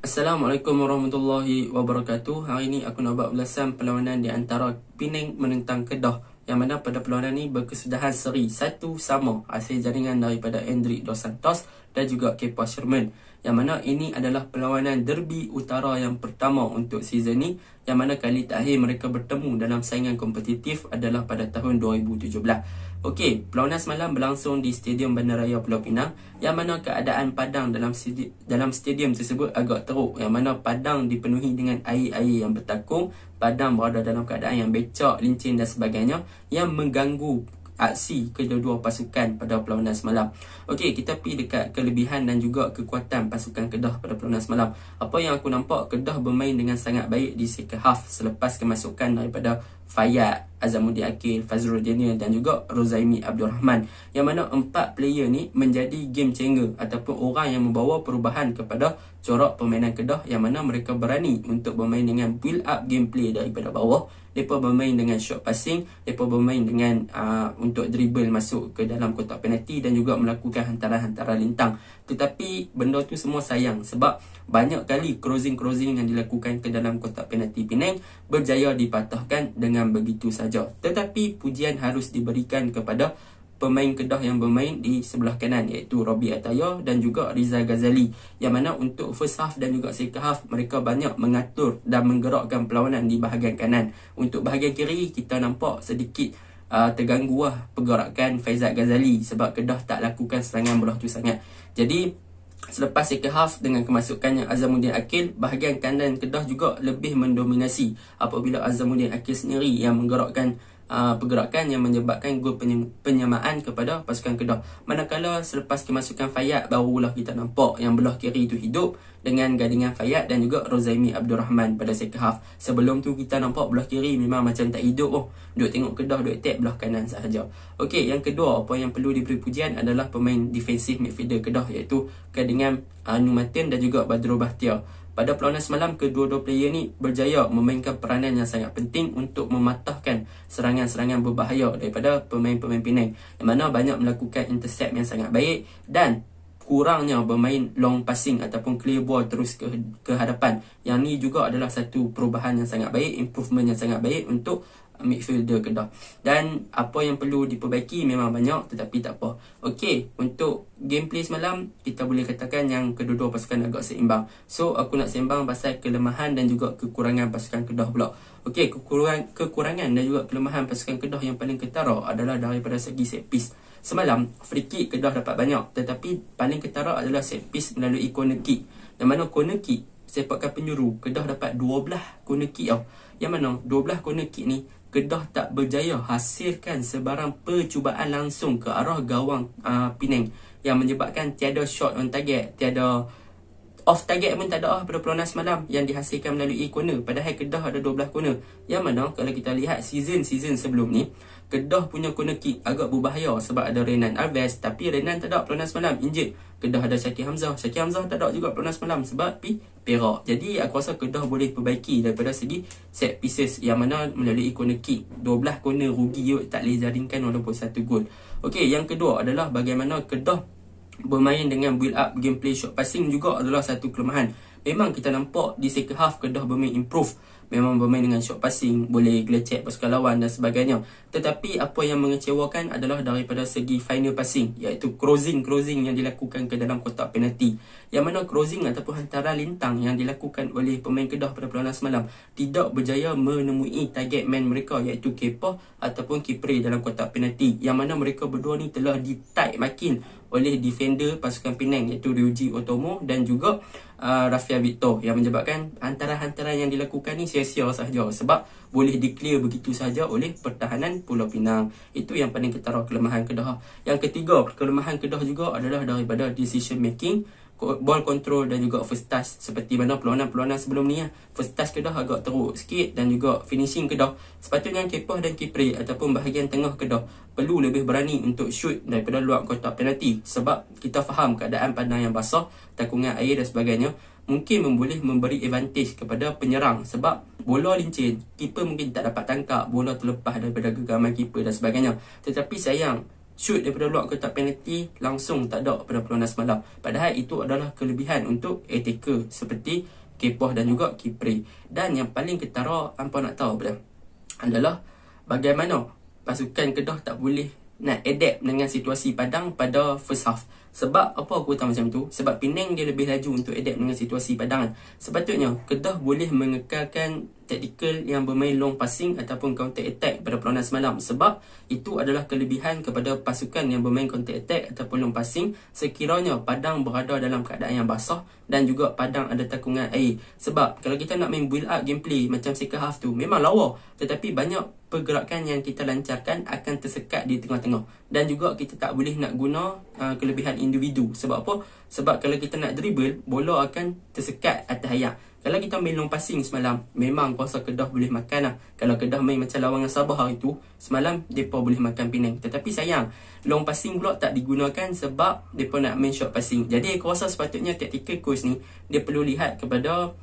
Assalamualaikum warahmatullahi wabarakatuh. Hari ini aku nak buat ulasan perlawanan di antara Penang menentang Kedah, yang mana pada perlawanan ini berkesudahan seri 1-1 hasil jaringan daripada Endrick Dos Santos dan juga Kepa Sherman, yang mana ini adalah perlawanan derby utara yang pertama untuk season ni, yang mana kali terakhir mereka bertemu dalam saingan kompetitif adalah pada tahun 2017. Okey, perlawanan semalam berlangsung di Stadium Bandaraya Pulau Pinang, yang mana keadaan padang dalam stadium tersebut agak teruk, yang mana padang dipenuhi dengan air-air yang bertakung, padang berada dalam keadaan yang becak, licin dan sebagainya, yang mengganggu aksi kedua-dua pasukan pada perlawanan semalam. Okey, kita pergi dekat kelebihan dan juga kekuatan pasukan Kedah pada perlawanan semalam. Apa yang aku nampak, Kedah bermain dengan sangat baik di second half selepas kemasukan daripada Fayyad, Azamuddin Akil, Fazrul Daniel dan juga Rozaimi Abdul Rahman, yang mana 4 player ni menjadi game changer ataupun orang yang membawa perubahan kepada corak permainan Kedah, yang mana mereka berani untuk bermain dengan build up gameplay daripada bawah. Mereka bermain dengan short passing, mereka bermain dengan untuk dribble masuk ke dalam kotak penalti dan juga melakukan hantaran-hantaran lintang. Tetapi benda tu semua sayang sebab banyak kali crossing yang dilakukan ke dalam kotak penalti Penang berjaya dipatahkan dengan begitu saja. Tetapi pujian harus diberikan kepada pemain Kedah yang bermain di sebelah kanan, iaitu Robbie Ataya dan juga Rizal Ghazali, yang mana untuk first half dan juga second half mereka banyak mengatur dan menggerakkan perlawanan di bahagian kanan. Untuk bahagian kiri kita nampak sedikit terganggu pergerakan Faizal Ghazali sebab Kedah tak lakukan serangan bola tu sangat. Jadi selepas second half dengan kemasukannya Azamuddin Akil, bahagian kanan Kedah juga lebih mendominasi apabila Azamuddin Akil sendiri yang menggerakkan pergerakan yang menyebabkan gol penyamaan kepada pasukan Kedah. Manakala selepas kemasukan Fayyad, barulah kita nampak yang belah kiri itu hidup dengan gandingan Fayyad dan juga Rozaimi Abdul Rahman pada second half. Sebelum tu kita nampak belah kiri memang macam tak hidup. Duk tengok Kedah duk attack belah kanan sahaja. Okey, yang kedua apa yang perlu diberi pujian adalah pemain defensif midfielder Kedah, iaitu gandingan Numatin dan juga Badrul Bahtiar. Pada perlawanan semalam, kedua-dua player ni berjaya memainkan peranan yang sangat penting untuk mematahkan serangan-serangan berbahaya daripada pemain-pemain Penang, yang mana banyak melakukan intercept yang sangat baik dan kurangnya bermain long passing ataupun clear ball terus ke hadapan. Yang ni juga adalah satu perubahan yang sangat baik, improvement yang sangat baik untuk midfielder Kedah. Dan apa yang perlu diperbaiki memang banyak, tetapi tak apa. Okey, untuk gameplay semalam kita boleh katakan yang kedua-dua pasukan agak seimbang. So aku nak sembang pasal kelemahan dan juga kekurangan pasukan Kedah pula. Okey, kekurangan dan juga kelemahan pasukan Kedah yang paling ketara adalah daripada segi set piece. Semalam free kick Kedah dapat banyak, tetapi paling ketara adalah set piece melalui corner kick. Yang mana corner kick sepakan penjuru Kedah dapat 12 corner kick tau. Yang mana 12 corner kick ni Kedah tak berjaya hasilkan sebarang percubaan langsung ke arah gawang Penang, yang menyebabkan tiada shot on target, tiada off target pun tak ada pada perlawanan semalam yang dihasilkan melalui corner. Padahal Kedah ada 12 corner, yang mana kalau kita lihat season sebelum ni, Kedah punya corner kick agak berbahaya sebab ada Renan Alves, tapi Renan tak ada perlawanan semalam, injured. Kedah ada Syakir Hamzah tak ada juga perlawanan semalam sebab Perak. Jadi aku rasa Kedah boleh perbaiki daripada segi set pieces, yang mana melalui corner kick 12 corner rugi tak boleh jaringkan walaupun satu gol. Okey, yang kedua adalah bagaimana Kedah bermain dengan build up gameplay short passing juga adalah satu kelemahan. Memang kita nampak di second half Kedah bermain improve, memang bermain dengan short passing, boleh gelecek pasukan lawan dan sebagainya. Tetapi apa yang mengecewakan adalah daripada segi final passing, iaitu crossing yang dilakukan ke dalam kotak penalti. Yang mana crossing ataupun hantaran lintang yang dilakukan oleh pemain Kedah pada perlawanan semalam tidak berjaya menemui target man mereka, iaitu Kepa ataupun Kipre dalam kotak penalti. Yang mana mereka berdua ni telah di-tight makin oleh defender pasukan Penang, iaitu Ryuji Otomo dan juga Rafian Victor, yang menyebabkan hantaran-hantaran yang dilakukan ni sia-sia sahaja sebab boleh di-clear begitu sahaja oleh pertahanan Pulau Pinang. Itu yang paling ketara kelemahan Kedah. Yang ketiga, kelemahan Kedah juga adalah daripada decision making, ball control dan juga first touch. Seperti mana perlawanan-perlawanan sebelum ni, first touch Kedah agak teruk sikit dan juga finishing Kedah. Sepatutnya Kepa dan Kipre ataupun bahagian tengah Kedah perlu lebih berani untuk shoot daripada luar kotak penalti, sebab kita faham keadaan padang yang basah, takungan air dan sebagainya mungkin boleh memberi advantage kepada penyerang sebab bola licin, keeper mungkin tak dapat tangkap, bola terlepas daripada genggaman keeper dan sebagainya. Tetapi sayang, shoot daripada luar kotak penalti langsung tak ada pada perlawanan semalam. Padahal itu adalah kelebihan untuk attacker seperti Kepoh dan juga Kipre. Dan yang paling ketara hampa nak tahu apa adalah bagaimana pasukan Kedah tak boleh nak adapt dengan situasi padang pada first half. Sebab apa aku tahu macam tu? Sebab Penang dia lebih laju untuk adapt dengan situasi padang. Sepatutnya Kedah boleh mengekalkan taktikal yang bermain long passing ataupun counter attack pada perlawanan semalam. Sebab itu adalah kelebihan kepada pasukan yang bermain counter attack ataupun long passing sekiranya padang berada dalam keadaan yang basah dan juga padang ada takungan air. Sebab kalau kita nak main build up gameplay macam second half tu memang lawa, tetapi banyak pergerakan yang kita lancarkan akan tersekat di tengah-tengah. Dan juga kita tak boleh nak guna kelebihan individu. Sebab apa? Sebab kalau kita nak dribble, bola akan tersekat atas ayak. Kalau kita main long passing semalam, memang kuasa Kedah boleh makan lah. Kalau Kedah main macam lawan Sabah hari tu, semalam mereka boleh makan Penang. Tetapi sayang, long passing pula tak digunakan sebab mereka nak main short passing. Jadi aku rasa sepatutnya tactical coach ni, dia perlu lihat kepada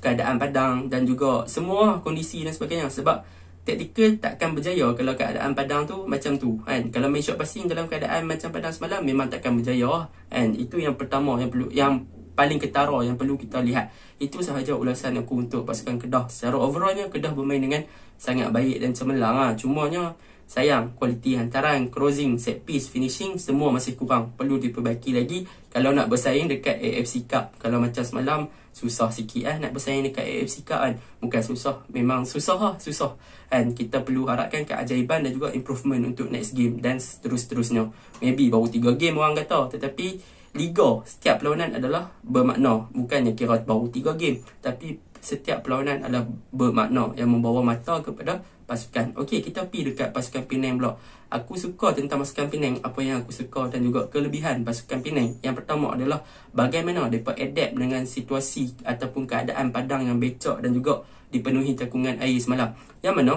keadaan padang dan juga semua kondisi dan sebagainya. Sebab tactical takkan berjaya kalau keadaan padang tu macam tu kan. Kalau main short passing dalam keadaan macam padang semalam memang takkan berjaya kan. Itu yang pertama yang paling ketara yang perlu kita lihat. Itu sahaja ulasan aku untuk pasukan Kedah. Secara overallnya Kedah bermain dengan sangat baik dan cemerlang lah. Cumanya sayang kualiti hantaran, crossing, set piece, finishing semua masih kurang. Perlu diperbaiki lagi kalau nak bersaing dekat AFC Cup. Kalau macam semalam susah sikit nak bersaing dekat AFC Cup kan. Bukan susah, memang susah susah. And kita perlu harapkan keajaiban dan juga improvement untuk next game dan seterusnya. Maybe baru 3 game orang kata, tetapi Liga setiap perlawanan adalah bermakna. Bukannya kira baru 3 game, tapi setiap perlawanan adalah bermakna yang membawa mata kepada pasukan. Okey, kita pergi dekat pasukan Penang pula. Aku suka tentang pasukan Penang. Apa yang aku suka dan juga kelebihan pasukan Penang. Yang pertama adalah bagaimana mereka adapt dengan situasi ataupun keadaan padang yang becek dan juga dipenuhi takungan air semalam. Yang mana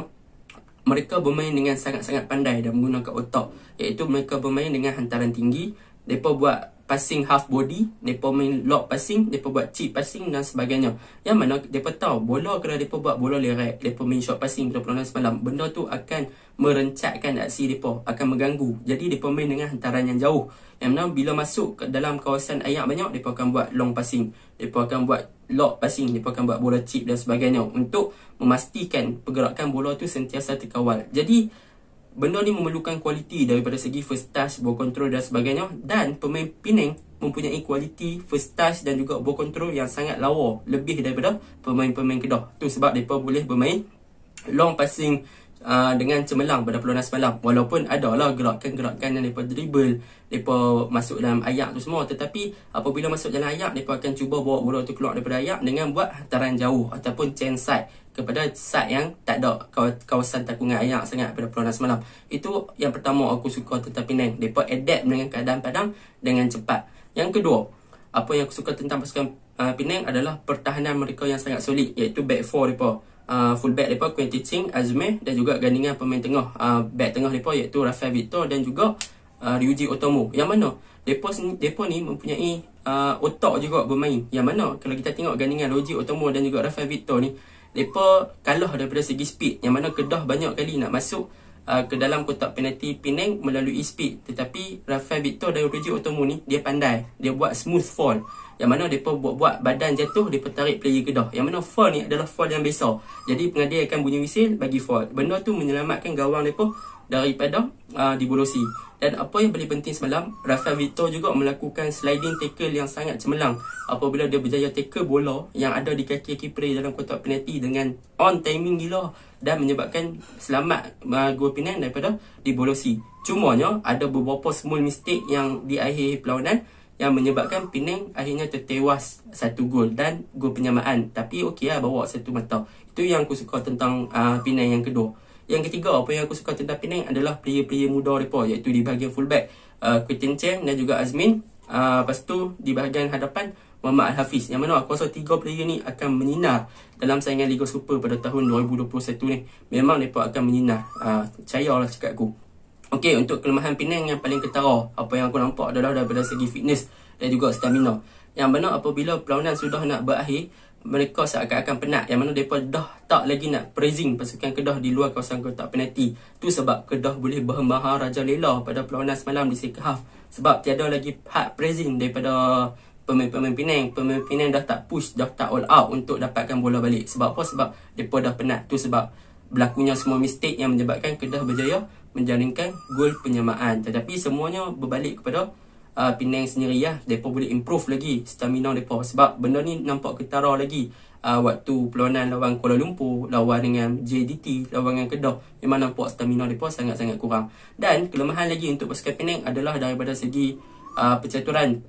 mereka bermain dengan sangat-sangat pandai dan menggunakan otak. Iaitu mereka bermain dengan hantaran tinggi. Mereka buat passing half body, mereka main lock passing, mereka buat chip passing dan sebagainya. Yang mana mereka tahu bola kalau mereka buat bola lerek, mereka main short passing pada perlawanan semalam, benda tu akan merencatkan aksi mereka, akan mengganggu. Jadi mereka main dengan hantaran yang jauh. Yang mana bila masuk ke dalam kawasan ayak banyak, mereka akan buat long passing, mereka akan buat lock passing, mereka akan buat bola chip dan sebagainya untuk memastikan pergerakan bola tu sentiasa terkawal. Jadi benda ni memerlukan kualiti daripada segi first touch, ball control dan sebagainya. Dan pemain Penang mempunyai kualiti first touch dan juga ball control yang sangat lawa, lebih daripada pemain-pemain Kedah. Tu sebab mereka boleh bermain long passing dengan cemerlang pada perlawanan semalam. Walaupun ada lah gerakan-gerakan yang mereka dribble, mereka masuk dalam ayak tu semua. Tetapi apabila masuk dalam ayak, mereka akan cuba bawa bola tu keluar daripada ayak dengan buat hantaran jauh ataupun change side kepada side yang tak ada kawasan takungan ayak sangat pada perlawanan semalam. Itu yang pertama aku suka tentang Penang. Mereka adapt dengan keadaan padang dengan cepat. Yang kedua, apa yang aku suka tentang pasukan Penang adalah pertahanan mereka yang sangat solid, iaitu back four mereka. Full back mereka Quentin Ching, Azmeh dan juga gandingan pemain tengah. Back tengah mereka iaitu Rafael Victor dan juga Ryuji Otomo. Yang mana mereka ni mempunyai otak juga bermain. Yang mana kalau kita tengok gandingan Ryuji Otomo dan juga Rafael Victor ni, mereka kalah daripada segi speed. Yang mana Kedah banyak kali nak masuk ke dalam kotak penalti Penang melalui speed. Tetapi Rafael Victor dan Ryuji Otomo ni dia pandai, dia buat smooth fall. Yang mana mereka buat badan jatuh, mereka tarik player Kedah. Yang mana fall ni adalah fall yang besar. Jadi pengadil akan bunyi whistle bagi fall. Benda tu menyelamatkan gawang mereka daripada dibolosi. Dan apa yang paling penting semalam, Rafael Victor juga melakukan sliding tackle yang sangat cemerlang apabila dia berjaya tackle bola yang ada di kaki Kipre dalam kotak penalti dengan on timing gila dan menyebabkan selamat gol Penang daripada dibolosi. Cumanya ada beberapa small mistake yang di akhir perlawanan yang menyebabkan Penang akhirnya tertewas 1 gol dan gol penyamaan. Tapi okey lah, bawa 1 mata. Itu yang aku suka tentang Penang yang kedua. Yang ketiga, apa yang aku suka tentang Penang adalah player-player muda mereka, iaitu di bahagian fullback Quentin Cheng dan juga Azmin. Lepas tu di bahagian hadapan Muhammad Al-Hafiz. Yang mana aku rasa 3 player ni akan menyinar dalam saingan Liga Super pada tahun 2021 ni. Memang mereka akan menyinar. Percayalah cakap aku. Okey, untuk kelemahan Penang yang paling ketara, apa yang aku nampak adalah daripada segi fitness dan juga stamina. Yang mana apabila perlawanan sudah nak berakhir, mereka seakan-akan penat, yang mana mereka dah tak lagi nak praising pasukan Kedah di luar kawasan kotak penalti. Tu sebab Kedah boleh berhembahar rajalela pada perlawanan semalam di second half, sebab tiada lagi hard praising daripada pemain-pemain Penang. Pemain Penang dah tak push, dah tak all out untuk dapatkan bola balik. Sebab apa? Sebab mereka dah penat. Tu sebab berlakunya semua mistake yang menyebabkan Kedah berjaya menjaringkan gol penyamaan. Tetapi semuanya berbalik kepada Penang sendiri ya. Mereka boleh improve lagi stamina mereka, sebab benda ni nampak ketara lagi waktu perlawanan lawan Kuala Lumpur, lawan dengan JDT, lawan dengan Kedah. Memang nampak stamina mereka sangat-sangat kurang. Dan kelemahan lagi untuk pasukan Penang adalah daripada segi percaturan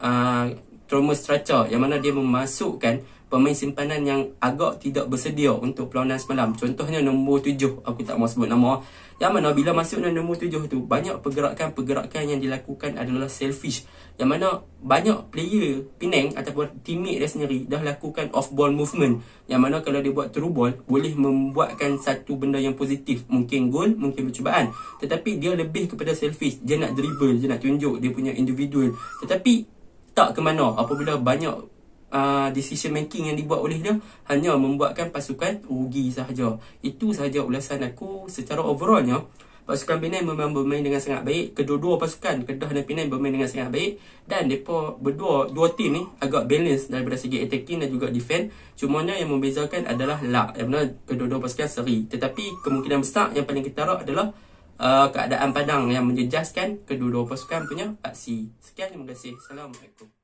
trauma structure, yang mana dia memasukkan pemain simpanan yang agak tidak bersedia untuk perlawanan semalam. Contohnya nombor 7, aku tak mau sebut nama, yang mana bila masuk nombor 7 tu, banyak pergerakan-pergerakan yang dilakukan adalah selfish, yang mana banyak player Penang ataupun teammate dia sendiri dah lakukan off ball movement, yang mana kalau dia buat through ball boleh membuatkan satu benda yang positif, mungkin gol, mungkin percubaan. Tetapi dia lebih kepada selfish, dia nak dribble, dia nak tunjuk dia punya individual, tetapi tak ke mana apabila banyak decision making yang dibuat oleh dia hanya membuatkan pasukan rugi sahaja. Itu sahaja ulasan aku. Secara overallnya, pasukan Penang memang bermain dengan sangat baik. Kedua-dua pasukan Kedah dan Penang bermain dengan sangat baik, dan mereka dua tim ni agak balance daripada segi attacking dan juga defend. Cumanya yang membezakan adalah luck, yang mana kedua-dua pasukan seri. Tetapi kemungkinan besar yang paling ketara adalah keadaan padang yang menjejaskan kedua-dua pasukan punya aksi. Sekian, terima kasih. Assalamualaikum.